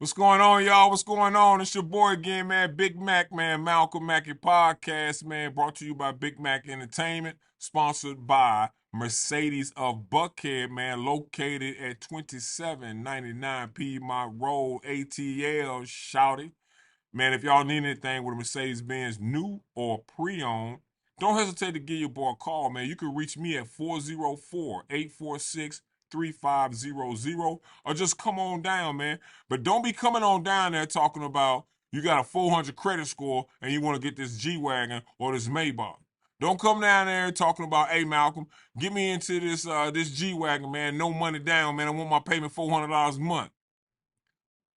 What's going on, y'all? What's going on? It's your boy again, man. Big Mac, man. Malcolm Mackey Podcast, man. Brought to you by Big Mac Entertainment. Sponsored by Mercedes of Buckhead, man. Located at 2799 Piedmont Road, ATL. Shouty. Man, if y'all need anything with a Mercedes Benz new or pre owned, don't hesitate to give your boy a call, man. You can reach me at 404-846-3500 or just come on down, man. But don't be coming on down there talking about you got a 400 credit score and you want to get this G Wagon or this Maybach. Don't come down there talking about, hey, Malcolm, get me into this G Wagon, man. No money down, man. I want my payment $400 a month.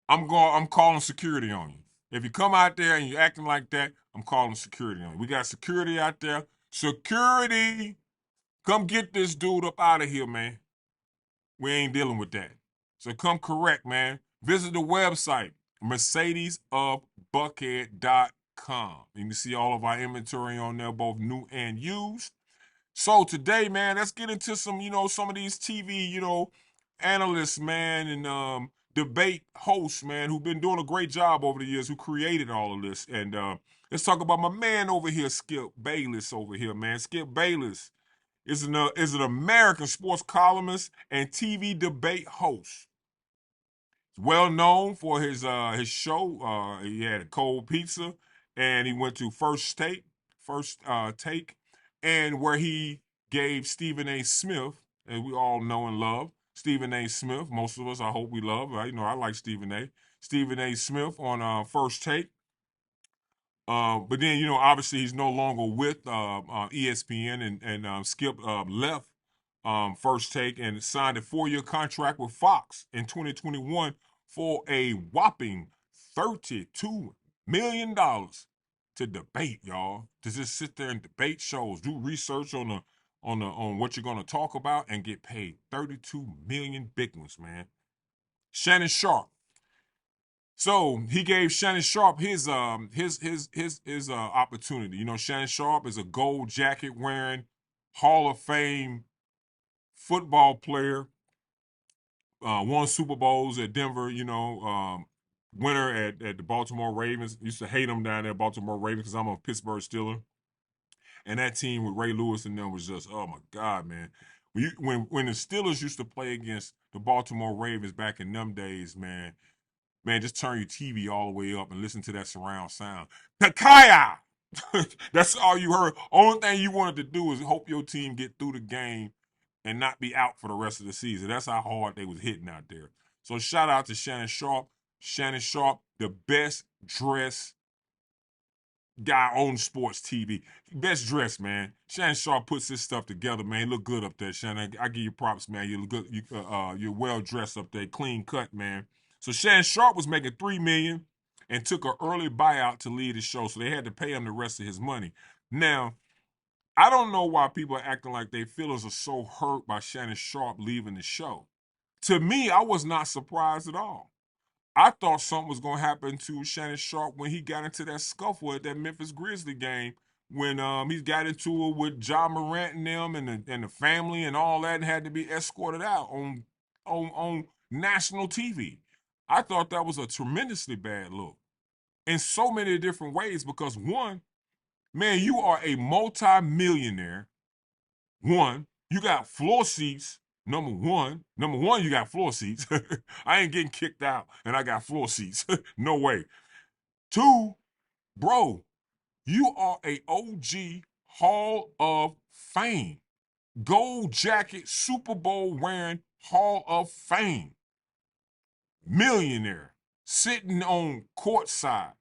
I'm calling security on you. If you come out there and you're acting like that, I'm calling security on you. We got security out there. Security, come get this dude up out of here, man. We ain't dealing with that. So come correct, man. Visit the website, mercedesofbuckhead.com. You can see all of our inventory on there, both new and used. So today, man, let's get into some of these TV, analysts, man, and debate hosts, man, who've been doing a great job over the years, who created all of this. And let's talk about my man over here, Skip Bayless over here, man. Skip Bayless is an American sports columnist and TV debate host. He's well known for his show. He had a cold pizza, and he went to First Take, and where he gave Stephen A. Smith, and we all know and love Stephen A. Smith. Most of us, I hope we love. I like Stephen A. Stephen A. Smith on First Take. But then, obviously he's no longer with ESPN, and Skip left First Take and signed a 4-year contract with Fox in 2021 for a whopping $32 million to debate, y'all. To just sit there and debate shows, do research on what you're gonna talk about, and get paid 32 million big ones, man. Shannon Sharp. So he gave Shannon Sharp his opportunity. Shannon Sharp is a gold jacket wearing Hall of Fame football player. Won Super Bowls at Denver. Winner at the Baltimore Ravens. Used to hate them down there, Baltimore Ravens, because I'm a Pittsburgh Steeler. And that team with Ray Lewis and them was just, oh my God, man. When the Steelers used to play against the Baltimore Ravens back in them days, man, just turn your TV all the way up and listen to that surround sound. Takaya! That's all you heard. Only thing you wanted to do is hope your team get through the game and not be out for the rest of the season. That's how hard they was hitting out there. So shout out to Shannon Sharp. Shannon Sharp, the best dressed guy on sports TV. Best dressed, man. Shannon Sharp puts this stuff together, man. Look good up there, Shannon. I give you props, man. You look good. You're well dressed up there, clean cut, man. So Shannon Sharp was making $3 million and took an early buyout to lead the show, so they had to pay him the rest of his money. Now, I don't know why people are acting like their feelings are so hurt by Shannon Sharp leaving the show. To me, I was not surprised at all. I thought something was going to happen to Shannon Sharp when he got into that scuffle at that Memphis Grizzly game, when he got into it with John Morant and them, and the family and all that, and had to be escorted out on national TV. I thought that was a tremendously bad look in so many different ways, because one, man, you are a multi-millionaire. One, you got floor seats. Number one, you got floor seats. I ain't getting kicked out, and I got floor seats. No way. Two, bro, you are a OG Hall of Fame, gold jacket, Super Bowl wearing Hall of Fame, millionaire, sitting on courtside.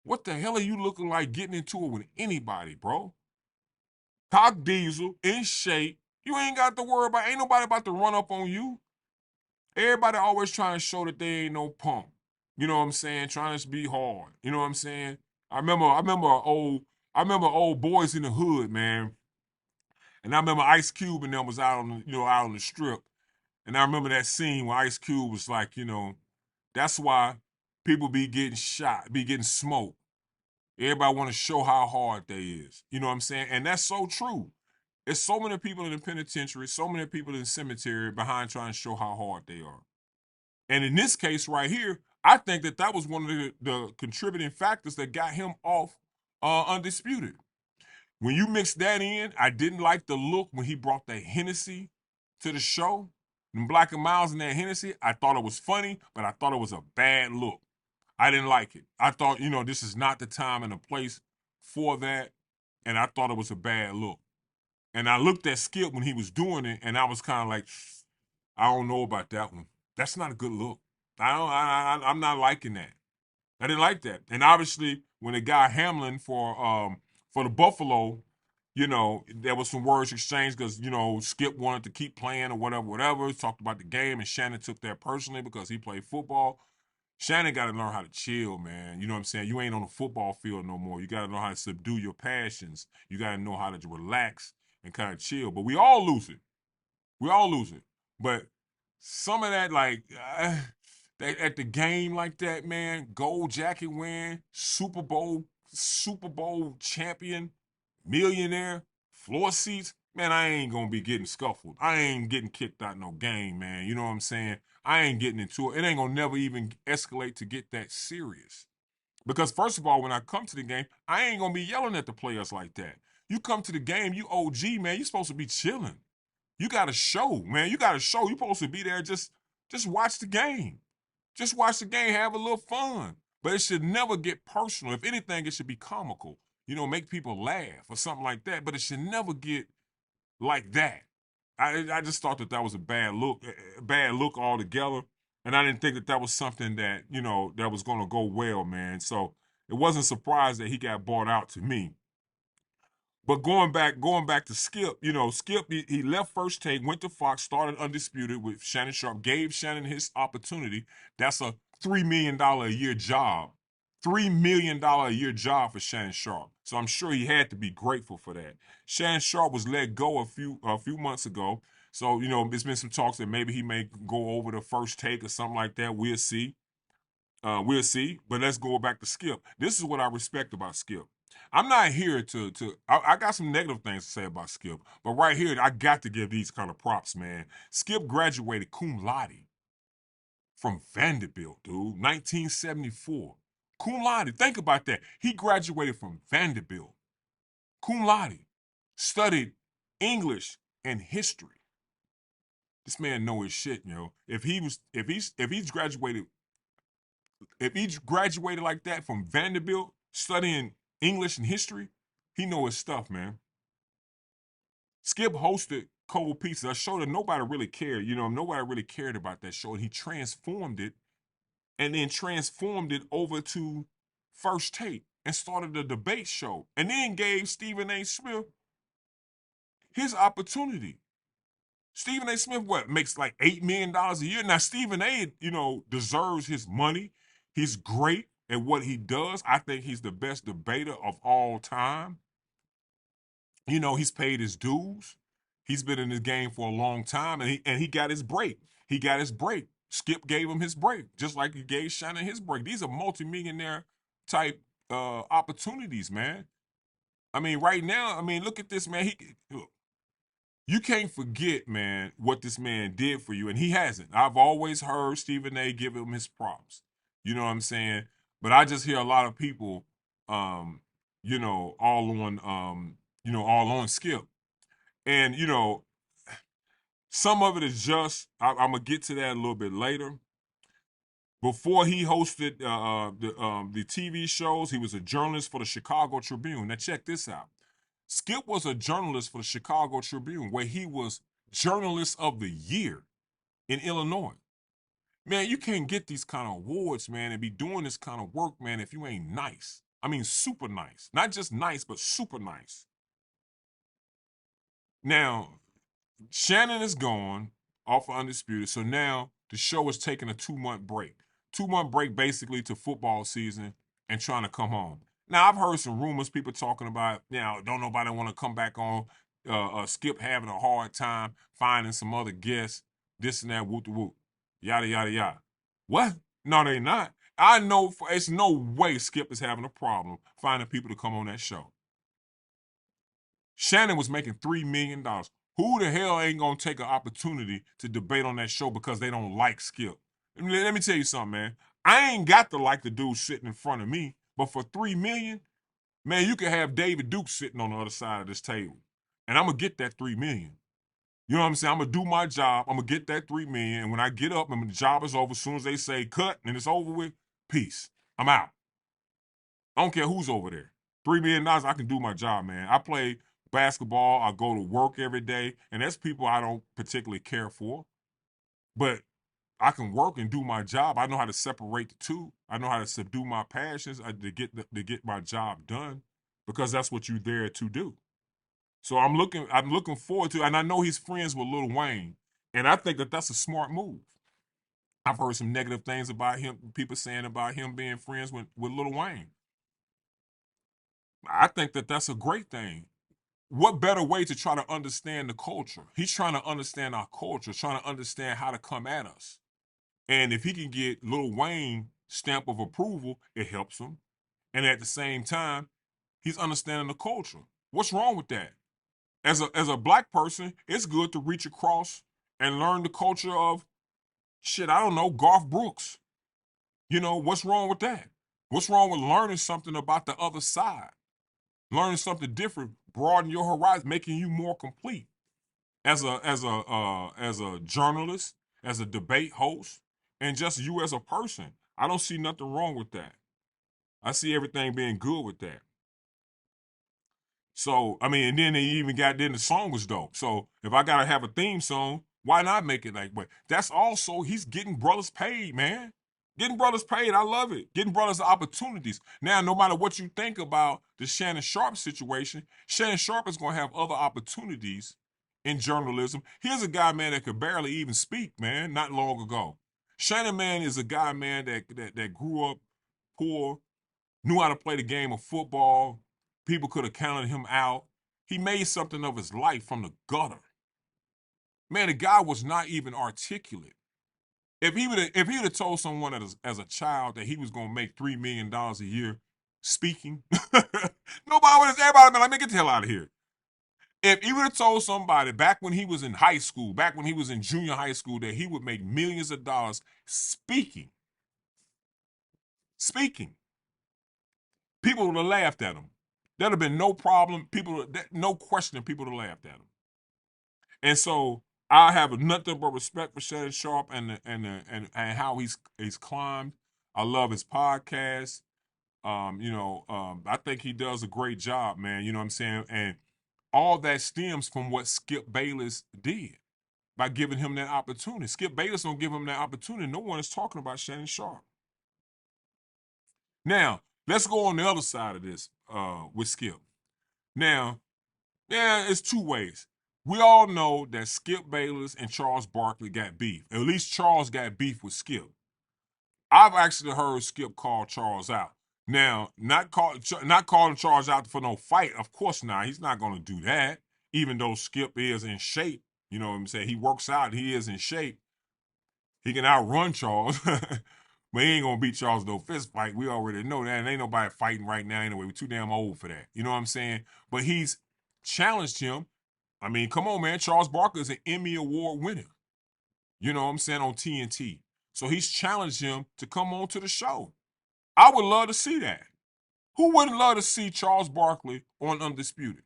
What the hell are you looking like getting into it with anybody, bro? Cock diesel, in shape. You ain't got to worry about, ain't nobody about to run up on you. Everybody always trying to show that they ain't no punk. You know what I'm saying? Trying to be hard. You know what I'm saying? I remember old boys in the hood, man. And I remember Ice Cube and them was out on the strip. And I remember that scene where Ice Cube was like, that's why people be getting shot, be getting smoked. Everybody want to show how hard they is. You know what I'm saying? And that's so true. There's so many people in the penitentiary, so many people in the cemetery behind trying to show how hard they are. And in this case right here, I think that was one of the contributing factors that got him off Undisputed. When you mix that in, I didn't like the look when he brought that Hennessy to the show. And Black and Miles and that Hennessy, I thought it was funny, but I thought it was a bad look. I didn't like it. I thought, this is not the time and the place for that. And I thought it was a bad look. And I looked at Skip when he was doing it, and I was kind of like, I don't know about that one. That's not a good look. I'm not liking that. I didn't like that. And obviously, when the guy Hamlin for the Buffalo, there was some words exchanged because Skip wanted to keep playing or whatever. He talked about the game, and Shannon took that personally because he played football. Shannon got to learn how to chill, man. You know what I'm saying? You ain't on the football field no more. You got to know how to subdue your passions. You got to know how to relax and kind of chill. But we all lose it. We all lose it. But some of that, like, at the game like that, man, gold jacket win, Super Bowl champion, millionaire, floor seats, man, I ain't gonna be getting scuffled. I ain't getting kicked out no game, man. You know what I'm saying? I ain't getting into it. It ain't gonna never even escalate to get that serious. Because first of all, when I come to the game, I ain't gonna be yelling at the players like that. You come to the game, you OG, man, you supposed to be chilling. You got to show, man. You got to show. You're supposed to be there. Just watch the game. Just watch the game. Have a little fun. But it should never get personal. If anything, it should be comical. Make people laugh or something like that. But it should never get like that. I just thought that was a bad look altogether. And I didn't think that was something that, that was going to go well, man. So it wasn't surprised that he got bought out to me. But going back to Skip, Skip, he left First Take, went to Fox, started Undisputed with Shannon Sharp, gave Shannon his opportunity. That's a $3 million a year job. $3 million a year job for Shannon Sharp. So I'm sure he had to be grateful for that. Shannon Sharp was let go a few months ago. So, there's been some talks that maybe he may go over to First Take or something like that. We'll see. We'll see. But let's go back to Skip. This is what I respect about Skip. I'm not here I got some negative things to say about Skip, but right here, I got to give these kind of props, man. Skip graduated cum laude from Vanderbilt, dude, 1974. Cum laude, think about that. He graduated from Vanderbilt. Cum laude, studied English and history. This man know his shit, If he's graduated like that from Vanderbilt, studying English and history, he know his stuff, man. Skip hosted Cold Pizza, a show that nobody really cared. Nobody really cared about that show. And he transformed it and then transformed it over to First Take and started a debate show. And then gave Stephen A. Smith his opportunity. Stephen A. Smith, makes like $8 million a year. Now, Stephen A., deserves his money. He's great at what he does. I think he's the best debater of all time. He's paid his dues. He's been in this game for a long time, and he got his break. He got his break. Skip gave him his break, just like he gave Shannon his break. These are multimillionaire type opportunities, man. I mean, right now, look at this, man. You can't forget, man, what this man did for you, and he hasn't. I've always heard Stephen A. give him his props. You know what I'm saying? But I just hear a lot of people, all on Skip. And, some of it is just, I'm going to get to that a little bit later. Before he hosted the TV shows, he was a journalist for the Chicago Tribune. Now, check this out. Skip was a journalist for the Chicago Tribune, where he was Journalist of the Year in Illinois. Man, you can't get these kind of awards, man, and be doing this kind of work, man, if you ain't nice. Super nice. Not just nice, but super nice. Now, Shannon is gone off of Undisputed, so now the show is taking a 2-month break. 2-month break basically to football season and trying to come home. Now, I've heard some rumors, people talking about, don't nobody want to come back on, Skip having a hard time finding some other guests, this and that, whoop-de-whoop, yada, yada, yada. What? No, they not. I know it's no way Skip is having a problem finding people to come on that show. Shannon was making $3 million. Who the hell ain't going to take an opportunity to debate on that show because they don't like Skip? Let me tell you something, man. I ain't got to like the dude sitting in front of me, but for 3 million, man, you can have David Duke sitting on the other side of this table, and I'm gonna get that 3 million. You know what I'm saying? I'm gonna do my job. I'm gonna get that 3 million, and when I get up and the job is over, as soon as they say cut and it's over with, peace. I'm out. I don't care who's over there. $3 million, I can do my job, man. I play basketball. I go to work every day, and there's people I don't particularly care for, but I can work and do my job. I know how to separate the two. I know how to subdue my passions to get my job done, because that's what you're there to do. So I'm looking forward to, and I know he's friends with Lil Wayne, and I think that that's a smart move. I've heard some negative things about him, people saying about him being friends with Lil Wayne. I think that that's a great thing. What better way to try to understand the culture? He's trying to understand our culture, trying to understand how to come at us. And if he can get Lil Wayne stamp of approval, it helps him. And at the same time, he's understanding the culture. What's wrong with that? As a black person, it's good to reach across and learn the culture of shit, I don't know, Garth Brooks. You know, what's wrong with that? What's wrong with learning something about the other side? Learning something different, broaden your horizon, making you more complete as a journalist, as a debate host, and just you as a person. I don't see nothing wrong with that. I see everything being good with that. So I mean, and then they even got then the song was dope. So if I gotta have a theme song, why not make it like? But that's also he's getting brothers paid, man. Getting brothers paid, I love it. Getting brothers opportunities. Now, no matter what you think about the Shannon Sharpe situation, Shannon Sharpe is going to have other opportunities in journalism. Here's a guy, man, that could barely even speak, man, not long ago. Shannon, man, is a guy, man, that grew up poor, knew how to play the game of football. People could have counted him out. He made something of his life from the gutter. Man, the guy was not even articulate. If he would have told someone as a child that he was gonna make $3 million a year speaking, nobody would have everybody been like, man, get the hell out of here. If he would have told somebody back when he was in high school, back when he was in junior high school, that he would make millions of dollars speaking, people would have laughed at him. There'd have been no problem. No question. People would have laughed at him. And so I have nothing but respect for Shannon Sharpe and how he's climbed. I love his podcast. I think he does a great job, man. You know what I'm saying? And all that stems from what Skip Bayless did by giving him that opportunity. Skip Bayless don't give him that opportunity. No one is talking about Shannon Sharpe. Now, let's go on the other side of this with Skip. Now, yeah, it's two ways. We all know that Skip Bayless and Charles Barkley got beef. At least Charles got beef with Skip. I've actually heard Skip call Charles out. Now, not calling Charles out for no fight, of course not. He's not going to do that, even though Skip is in shape. You know what I'm saying? He works out. He is in shape. He can outrun Charles, but he ain't going to beat Charles no fist fight. We already know that. And ain't nobody fighting right now anyway. We're too damn old for that. You know what I'm saying? But he's challenged him. I mean, come on, man. Charles Barkley is an Emmy Award winner. You know what I'm saying? On TNT. So he's challenged him to come on to the show. I would love to see that. Who wouldn't love to see Charles Barkley on Undisputed?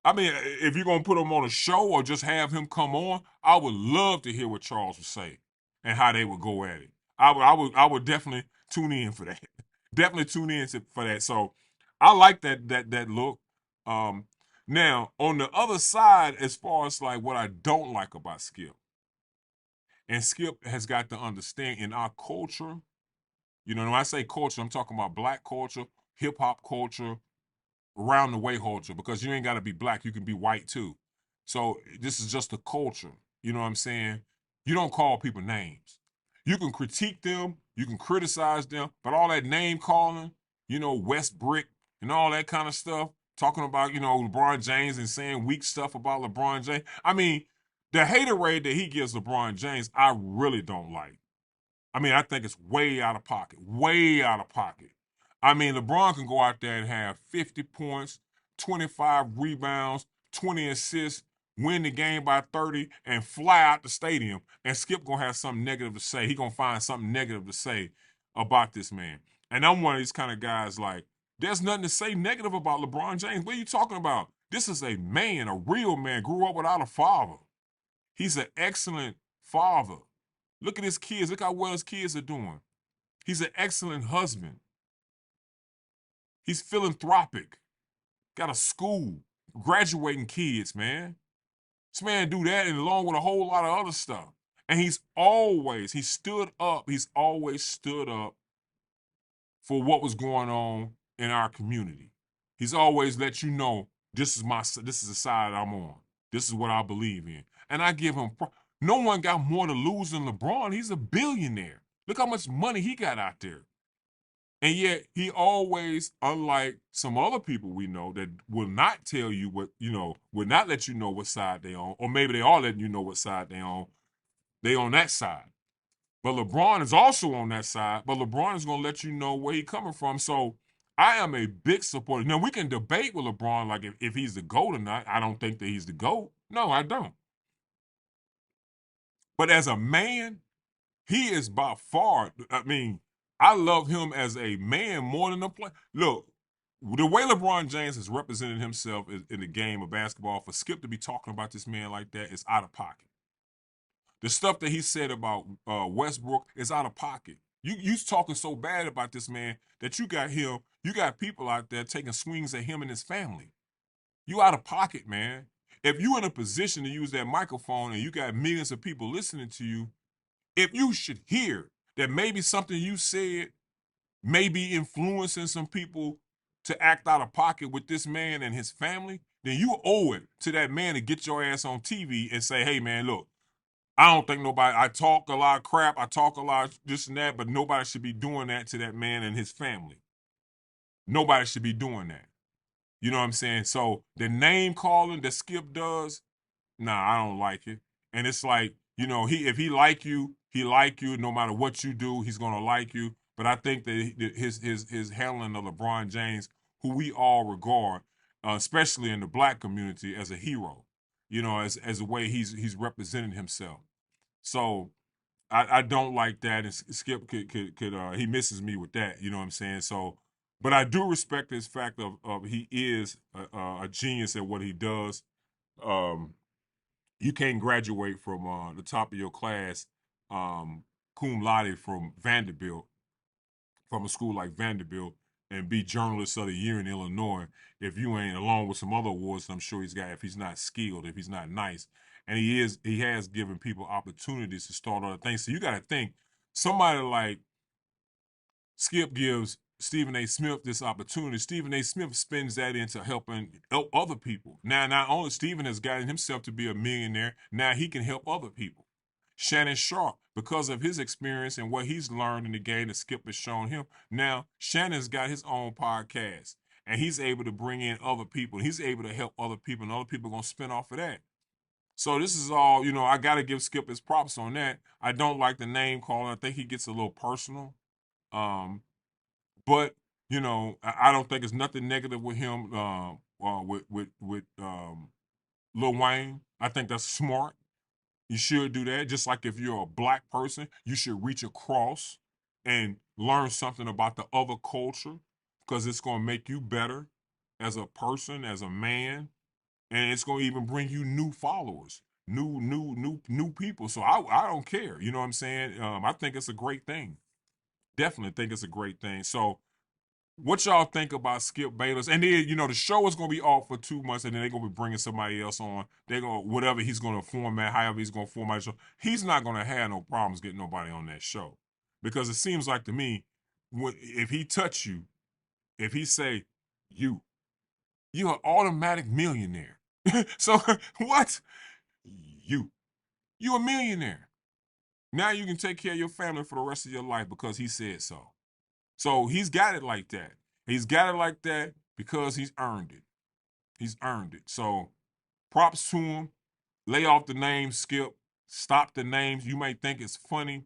I mean, if you're gonna put him on a show or just have him come on, I would love to hear what Charles would say and how they would go at it. I would definitely tune in for that. Definitely tune in for that. So I like that look. Um, Now on the other side, as far as like what I don't like about Skip, and Skip has got to understand in our culture. You know, when I say culture, I'm talking about black culture, hip hop culture, around the way culture, because you ain't got to be black, you can be white too. So this is just a culture. You know what I'm saying? You don't call people names. You can critique them, you can criticize them, but all that name calling, West Brick and all that kind of stuff, talking about, LeBron James and saying weak stuff about LeBron James. I mean, the haterade that he gives LeBron James, I really don't like. I mean, I think it's way out of pocket. Way out of pocket. I mean, LeBron can go out there and have 50 points, 25 rebounds, 20 assists, win the game by 30, and fly out the stadium, and Skip gonna have something negative to say. He gonna find something negative to say about this man. And I'm one of these kind of guys like, there's nothing to say negative about LeBron James. What are you talking about? This is a man, a real man, grew up without a father. He's an excellent father. Look at his kids. Look how well his kids are doing. He's an excellent husband. He's philanthropic. Got a school, graduating kids, man. This man do that and along with a whole lot of other stuff. And he stood up. He's always stood up for what was going on in our community. He's always let you know this is the side I'm on. This is what I believe in. And I give him no one got more to lose than LeBron. He's a billionaire. Look how much money he got out there. And yet he always, unlike some other people we know that will not tell you what, will not let you know what side they on, or maybe they are letting you know what side they on that side. But LeBron is also on that side, but LeBron is going to let you know where he's coming from. So I am a big supporter. Now, we can debate with LeBron, like if he's the GOAT or not. I don't think that he's the GOAT. No, I don't. But as a man, he is by far, I love him as a man more than a player. Look, the way LeBron James has represented himself in the game of basketball, for Skip to be talking about this man like that is out of pocket. The stuff that he said about Westbrook is out of pocket. You talking so bad about this man that you got people out there taking swings at him and his family. You out of pocket, man. If you in a position to use that microphone and you got millions of people listening to you, if you should hear that maybe something you said may be influencing some people to act out of pocket with this man and his family, then you owe it to that man to get your ass on TV and say, hey, man, look, I don't think I talk a lot of crap, I talk a lot of this and that, but nobody should be doing that to that man and his family. Nobody should be doing that. You know what I'm saying? So the name calling that Skip does, nah, I don't like it. And it's like, if he like you, he like you. No matter what you do, he's gonna like you. But I think that his handling of LeBron James, who we all regard, especially in the black community, as a hero, as a way he's represented himself. So I don't like that, and Skip could he misses me with that. You know what I'm saying? So, but I do respect his fact of he is a genius at what he does. Um, you can't graduate from the top of your class cum laude from Vanderbilt, from a school like Vanderbilt, and be journalist of the year in Illinois if you ain't, along with some other awards I'm sure he's got, if he's not skilled, if he's not nice. And he has given people opportunities to start other things. So you got to think, somebody like Skip gives Stephen A. Smith this opportunity. Stephen A. Smith spends that into helping other people. Now, not only Stephen has gotten himself to be a millionaire, now he can help other people. Shannon Sharp, because of his experience and what he's learned in the game that Skip has shown him, now Shannon's got his own podcast, and he's able to bring in other people. He's able to help other people, and other people are going to spin off of that. So this is all, I got to give Skip his props on that. I don't like the name calling. I think he gets a little personal. But I don't think it's nothing negative with him. With Lil Wayne, I think that's smart. You should do that. Just like if you're a black person, you should reach across and learn something about the other culture, because it's going to make you better as a person, as a man, and it's going to even bring you new followers, new people. So I don't care. You know what I'm saying? I think it's a great thing. Definitely think it's a great thing. So what y'all think about Skip Bayless? And then, the show is going to be off for 2 months, and then they're going to be bringing somebody else on. They're going to, whatever he's going to format, however he's going to format the show, he's not going to have no problems getting nobody on that show. Because it seems like to me, if he touch you, if he say, you're an automatic millionaire. So, what? You a millionaire. Now you can take care of your family for the rest of your life because he said so. So he's got it like that. He's got it like that because he's earned it. He's earned it. So props to him. Lay off the name, Skip. Stop the names. You may think it's funny,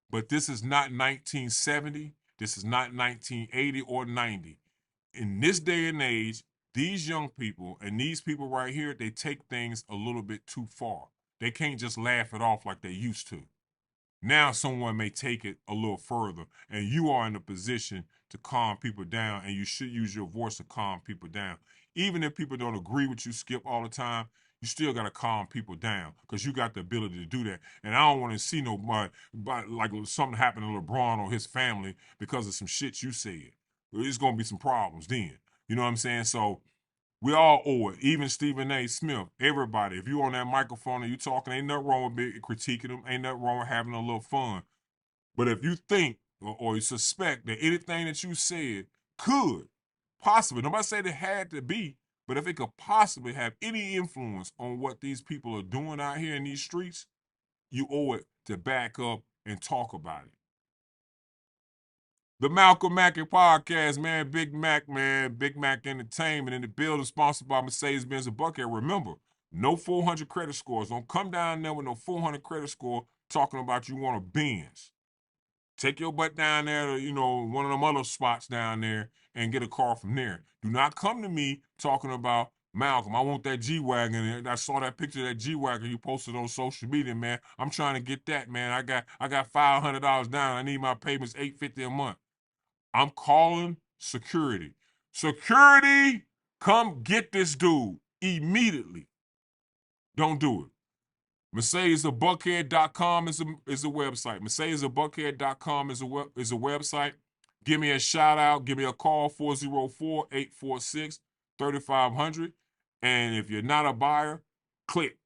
but this is not 1970. This is not 1980 or 90. In this day and age, these young people and these people right here, they take things a little bit too far. They can't just laugh it off like they used to. Now someone may take it a little further, and you are in a position to calm people down, and you should use your voice to calm people down. Even if people don't agree with you, Skip, all the time, you still got to calm people down because you got the ability to do that. And I don't want to see nobody, like something happen to LeBron or his family because of some shit you said. There's going to be some problems then. You know what I'm saying? So we all owe it. Even Stephen A. Smith, everybody. If you on that microphone and you talking, ain't nothing wrong with critiquing them. Ain't nothing wrong with having a little fun. But if you think or you suspect that anything that you said could possibly, nobody said it had to be, but if it could possibly have any influence on what these people are doing out here in these streets, you owe it to back up and talk about it. The Malcolm Mackey podcast, man. Big Mac, man. Big Mac Entertainment in the building, sponsored by Mercedes-Benz and Buckhead. Remember, no 400 credit scores. Don't come down there with no 400 credit score talking about you want a Benz. Take your butt down there to, one of them other spots down there and get a car from there. Do not come to me talking about Malcolm. I want that G-Wagon. I saw that picture of that G-Wagon you posted on social media, man. I'm trying to get that, man. I got $500 down. I need my payments $850 a month. I'm calling security. Security, come get this dude immediately. Don't do it. MercedesofBuckhead.com is a website. MercedesofBuckhead.com is a website. Give me a shout out. Give me a call, 404-846-3500. And if you're not a buyer, click.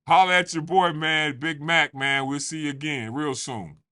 Holla at your boy, man. Big Mac, man. We'll see you again real soon.